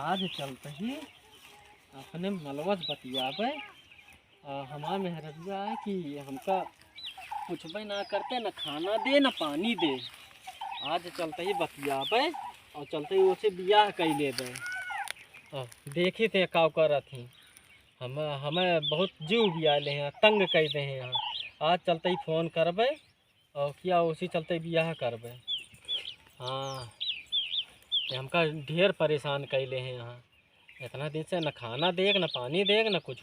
आज चलते ही अपने मलवस बतियाबे हमार मेहरबिया है कि हमका कुछबे ना करते, न खाना दे न पानी दे। आज चलते ही बतियाबे और चलते ही उसे बियाह कर लेबे। देखी थे का करत थी हमें बहुत जीव बिया ले हैं, तंग कर दे हैं यहाँ। आज चलते ही फ़ोन करबे और क्या उसी चलते बियाह करबे। हाँ हमका ढेर परेशान कैले हैं यहाँ, इतना दिन से न खाना देख न पानी देख न कुछ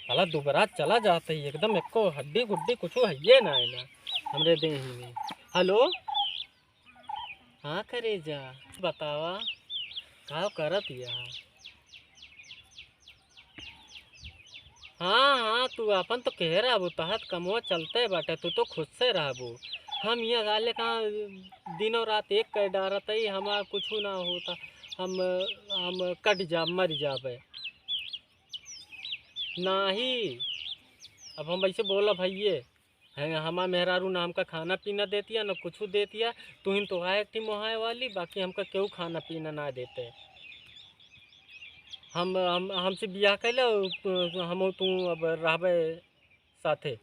साला दुबरा चला जाता है एकदम, एको हड्डी गुड्डी कुछ है ये ना है ना हमरे देह में। हेलो हाँ करे जा बतावा का करत यहाँ। हाँ तू अपन तो कह रहा वो तहत कमो चलते बाटे, तू तो खुद से रहबू। हम ये गाले कहाँ दिनों रात एक कर डारत ही हमारा कुछ ना होता, हम कट जा मर जाबे नहीं। अब हम ऐसे बोला भैये है हमारा मेहरारू ना हमका खाना पीना देती है ना कुछ देती है, तू ही तो है एक मोहाय वाली, बाकी हमका क्यों खाना पीना ना देते। हमसे बियाह कैले हम तू अब रहबे साथे,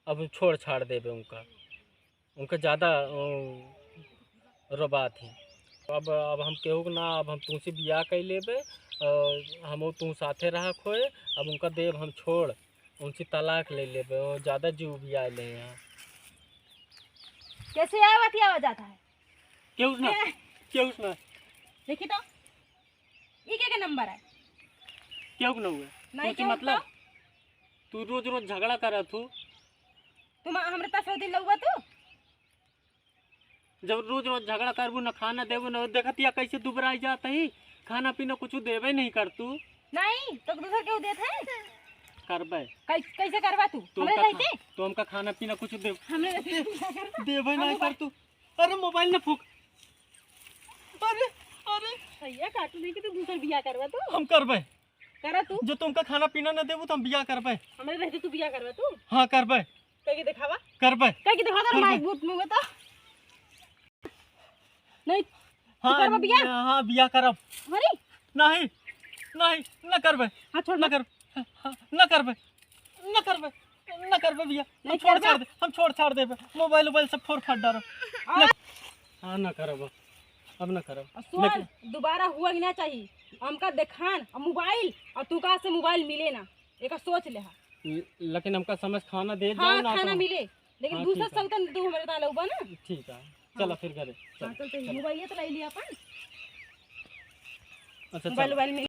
अब छोड़ छाड़ देबे उनका ज़्यादा रोबा थी। अब हम केहू ना, अब हम तुमसे बियाह कर लेबे, हम तू साथे रहा खोए, अब उनका देव हम छोड़ उनसे तलाक ले लेबे, और ज़्यादा जीव भी आए ले यहाँ। कैसे आवाज आता है क्यों ना देखी तो ये क्या नंबर है क्यों ना हुए नहीं क्यों मतलब तू रोज रोज झगड़ा कर तुम हमरे पास दिन लौबा तू जब रोज रोज झगड़ा करबू न खाना देबू न देखतिया कैसे दुबराई जाता ही, खाना पीना कुछ देवे नहीं कर तू। नहीं तो दूसरा क्यों देते हैं करबे कैसे करवा तू हमरे रहते तो हमका खाना पीना कुछ दे हमरे देवे नहीं कर तू। अरे मोबाइल न फूक, अरे भैया काटू नहीं कि तू दूसरा बियाह करवा तू। हम करबे करा तू जो तुमका खाना पीना न देबू तो हम बियाह करबे। हमरे रहते तू बियाह करवा तू। हाँ करबे कहीं दिखावा करबे कहीं दिखावा तो माइक बूट में बता नहीं हाँ बियाह हाँ बियाह करब। अरे नहीं नहीं न करबे, हाँ छोड़ न कर न करबे न करबे न करबे बियाह, नहीं छोड़ छाड़ दे, हम छोड़ छाड़ देबे, मोबाइल सब फोड़ फाड़ डालो। हाँ न करब अब न करब। सुन दोबारा हुआ ही ना चाहिए हमका देखान और मोबाइल और तू कहाँ से मोबाइल मिले ना एक सोच ले। लेकिन हमका समझ खाना दे हाँ जाओ ना खाना तो मिले लेकिन दूसरा संगतन तू हमारे ता लौबा ना। ठीक है चलो फिर घरे चल तो मोबाइल तो ले लिया अपन। अच्छा मोबाइल मिले।